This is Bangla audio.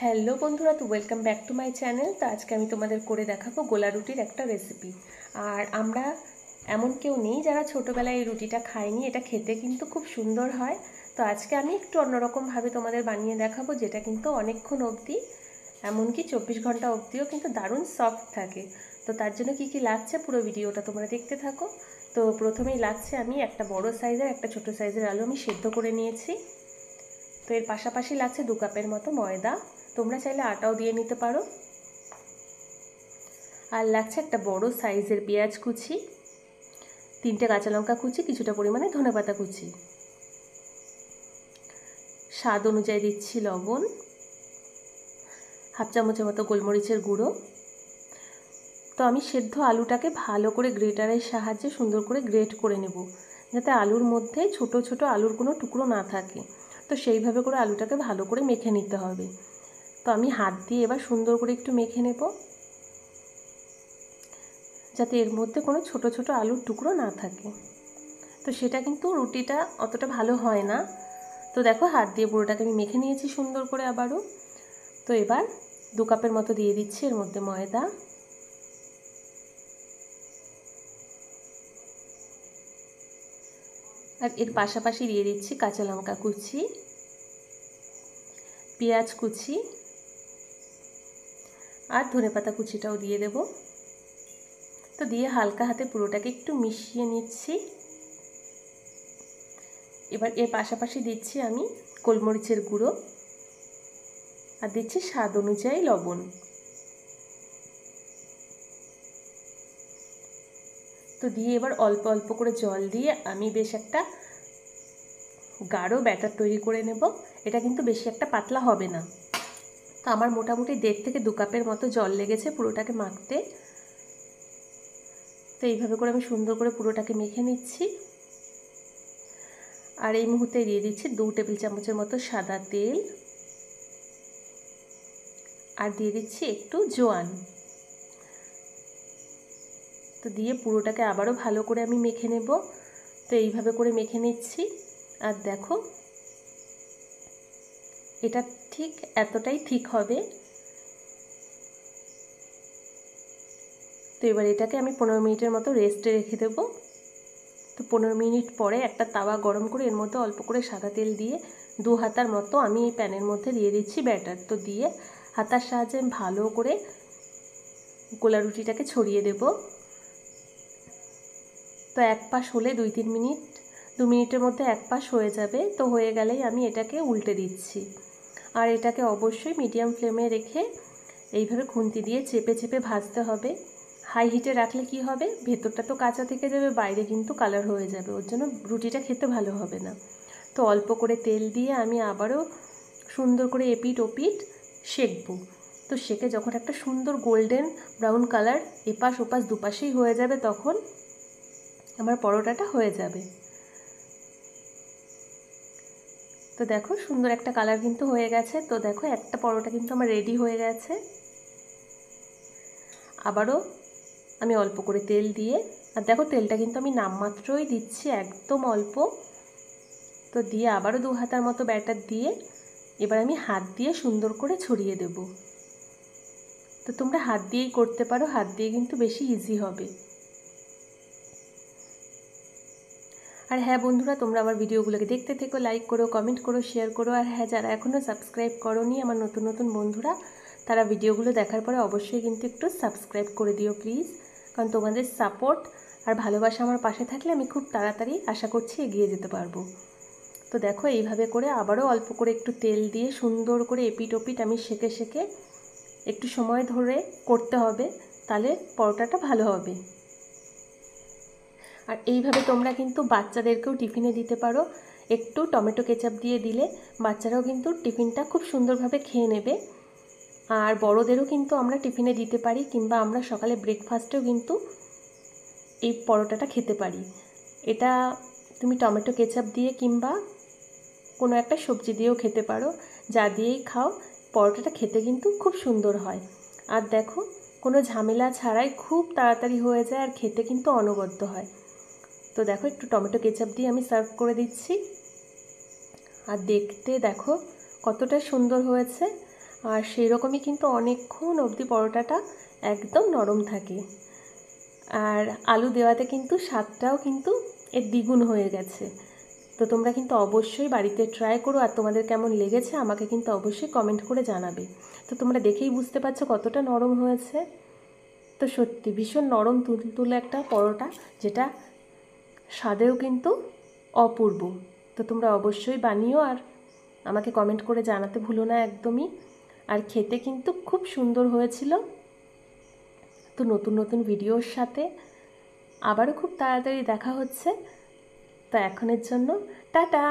হ্যালো বন্ধুরা, তো welcome back to my channel. তো আজকে আমি তোমাদের করে দেখাবো গোলা রুটির একটা রেসিপি। আর আমরা এমন কেউ নেই যারা ছোটোবেলায় এই রুটিটা খায়নি। এটা খেতে কিন্তু খুব সুন্দর হয়। তো আজকে আমি একটু অন্যরকমভাবে তোমাদের বানিয়ে দেখাবো, যেটা কিন্তু অনেকক্ষণ অবধি, এমনকি 24 ঘন্টা অবধিও কিন্তু দারুণ সফট থাকে। তো তার জন্য কি কি লাগছে পুরো ভিডিওটা তোমরা দেখতে থাকো। তো প্রথমেই লাগছে, আমি একটা বড় সাইজের একটা ছোট সাইজের আলু আমি সেদ্ধ করে নিয়েছি। তো এর পাশাপাশি লাগছে 2 কাপের মতো ময়দা, তোমরা চাইলে আটাও দিয়ে নিতে পারো। আর লাগছে একটা বড় সাইজের পেঁয়াজ কুচি, 3টে কাঁচা লঙ্কা কুচি, কিছুটা পরিমাণে ধনেপাতা কুচি, স্বাদ অনুযায়ী দিচ্ছি লবণ, হাফ চামচের মতো গোলমরিচের গুঁড়ো। তো আমি সেদ্ধ আলুটাকে ভালো করে গ্রেটারের সাহায্যে সুন্দর করে গ্রেট করে নেব, যাতে আলুর মধ্যে ছোট ছোট আলুর কোনো টুকরো না থাকে। তো সেইভাবে করে আলুটাকে ভালো করে মেখে নিতে হবে। তো আমি হাত দিয়ে এবার সুন্দর করে একটু মেখে নেব, যাতে এর মধ্যে কোনো ছোট ছোট আলুর টুকরো না থাকে। তো সেটা কিন্তু রুটিটা অতটা ভালো হয় না। তো দেখো, হাত দিয়ে পুরোটাকে আমি মেখে নিয়েছি সুন্দর করে আবারও। তো এবার 2 কাপের মতো দিয়ে দিচ্ছি এর মধ্যে ময়দা, আর এর পাশাপাশি দিয়ে দিচ্ছি কাঁচা লঙ্কা কুচি, পেঁয়াজ কুচি, আর ধনেপাতা কুচিটাও দিয়ে দেব। তো দিয়ে হালকা হাতে পুরোটাকে একটু মিশিয়ে নিচ্ছি। এবার এর পাশাপাশি দিচ্ছি আমি গোলমরিচের গুঁড়ো, আর দিচ্ছি স্বাদ অনুযায়ী লবণ। তো দিয়ে এবার অল্প অল্প করে জল দিয়ে আমি বেশ একটা গাঢ় ব্যাটার তৈরি করে নেব। এটা কিন্তু বেশি একটা পাতলা হবে না। তো আমার মোটামুটি 1.5 থেকে 2 কাপের মতো জল লেগেছে পুরোটাকে মাখতে। তো এইভাবে করে আমি সুন্দর করে পুরোটাকে মেখে নিচ্ছি। আর এই মুহূর্তে দিয়ে দিচ্ছি 2 টেবিল চামচের মতো সাদা তেল, আর দিয়ে দিচ্ছি একটু জোয়ান। তো দিয়ে পুরোটাকে আবারও ভালো করে আমি মেখে নেব। তো এইভাবে করে মেখে নিচ্ছি। আর দেখো, এটা ঠিক এতটাই ঠিক হবে। তো এবার এটাকে আমি 15 মিনিটের মতো রেস্টে রেখে দেবো। তো 15 মিনিট পরে একটা তাওয়া গরম করে এর মধ্যে অল্প করে সাদা তেল দিয়ে 2 হাতার মতো আমি এই প্যানের মধ্যে দিয়ে দিচ্ছি ব্যাটার। তো দিয়ে হাতার সাহায্যে ভালো করে গোলা রুটিটাকে ছড়িয়ে দেব। তো এক পাশ হলে 2 মিনিটের মধ্যে এক পাশ হয়ে যাবে। তো হয়ে গেলেই আমি এটাকে উল্টে দিচ্ছি। আর এটাকে অবশ্যই মিডিয়াম ফ্লেমে রেখে এইভাবে খুন্তি দিয়ে চেপে চেপে ভাজতে হবে। হাই হিটে রাখলে কি হবে, ভেতরটা তো কাঁচা থেকে যাবে, বাইরে কিন্তু কালার হয়ে যাবে, ওর জন্য রুটিটা খেতে ভালো হবে না। তো অল্প করে তেল দিয়ে আমি আবারও সুন্দর করে এপিট ওপিট সেঁকবো। তো সেঁকে যখন একটা সুন্দর গোল্ডেন ব্রাউন কালার এপাশ ওপাশ দুপাশেই হয়ে যাবে, তখন আমার পরোটাটা হয়ে যাবে। তো দেখো, সুন্দর একটা কালার কিন্তু হয়ে গেছে। তো দেখো, একটা পরোটা কিন্তু আমার রেডি হয়ে গেছে। আবারও আমি অল্প করে তেল দিয়ে, আর দেখো তেলটা কিন্তু আমি নামমাত্রই দিচ্ছি, একদম অল্প। তো দিয়ে আবারও 2 হাতার মতো ব্যাটার দিয়ে এবার আমি হাত দিয়ে সুন্দর করে ছড়িয়ে দেব। তো তোমরা হাত দিয়েই করতে পারো, হাত দিয়ে কিন্তু বেশি ইজি হবে। আর হ্যাঁ বন্ধুরা, তোমরা আমার ভিডিওগুলোকে দেখতে থেকো, লাইক করো, কমেন্ট করো, শেয়ার করো। আর হ্যাঁ, যারা এখনও সাবস্ক্রাইব করোনি আমার নতুন নতুন বন্ধুরা, তারা ভিডিওগুলো দেখার পরে অবশ্যই কিন্তু একটু সাবস্ক্রাইব করে দিও প্লিজ। কারণ তোমাদের সাপোর্ট আর ভালোবাসা আমার পাশে থাকলে আমি খুব তাড়াতাড়ি আশা করছি এগিয়ে যেতে পারবো। তো দেখো, এইভাবে করে আবারও অল্প করে একটু তেল দিয়ে সুন্দর করে এপিট ওপিট আমি সেঁকে সেঁকে একটু সময় ধরে করতে হবে, তাহলে পরোটাটা ভালো হবে। আর এইভাবে তোমরা কিন্তু বাচ্চাদেরকেও টিফিনে দিতে পারো। একটু টমেটো কেচাপ দিয়ে দিলে বাচ্চারাও কিন্তু টিফিনটা খুব সুন্দরভাবে খেয়ে নেবে। আর বড়োদেরও কিন্তু আমরা টিফিনে দিতে পারি, কিংবা আমরা সকালে ব্রেকফাস্টেও কিন্তু এই পরোটাটা খেতে পারি। এটা তুমি টমেটো কেচাপ দিয়ে কিংবা কোনো একটা সবজি দিয়েও খেতে পারো, যা দিয়েই খাও পরোটাটা খেতে কিন্তু খুব সুন্দর হয়। আর দেখো, কোনো ঝামেলা ছাড়াই খুব তাড়াতাড়ি হয়ে যায়, আর খেতে কিন্তু অনবদ্য হয়। তো দেখো, একটু টমেটো কেচাপ দিয়ে আমি সার্ভ করে দিচ্ছি। আর দেখতে দেখো কতটা সুন্দর হয়েছে। আর সেই রকমই কিন্তু অনেকক্ষণ অবধি পরোটাটা একদম নরম থাকে। আর আলু দেওয়াতে কিন্তু স্বাদটাও কিন্তু এর দ্বিগুণ হয়ে গেছে। তো তোমরা কিন্তু অবশ্যই বাড়িতে ট্রাই করো, আর তোমাদের কেমন লেগেছে আমাকে কিন্তু অবশ্যই কমেন্ট করে জানাবে। তো তোমরা দেখেই বুঝতে পারছো কতটা নরম হয়েছে। তো সত্যি ভীষণ নরম তুলতুলে একটা পরোটা, যেটা স্বাদেও কিন্তু অপূর্ব। তো তোমরা অবশ্যই বানিও আর আমাকে কমেন্ট করে জানাতে ভুলো না একদমই। আর খেতে কিন্তু খুব সুন্দর হয়েছিল। তো নতুন নতুন ভিডিওর সাথে আবারও খুব তাড়াতাড়ি দেখা হচ্ছে। তো এখনের জন্য টাটা।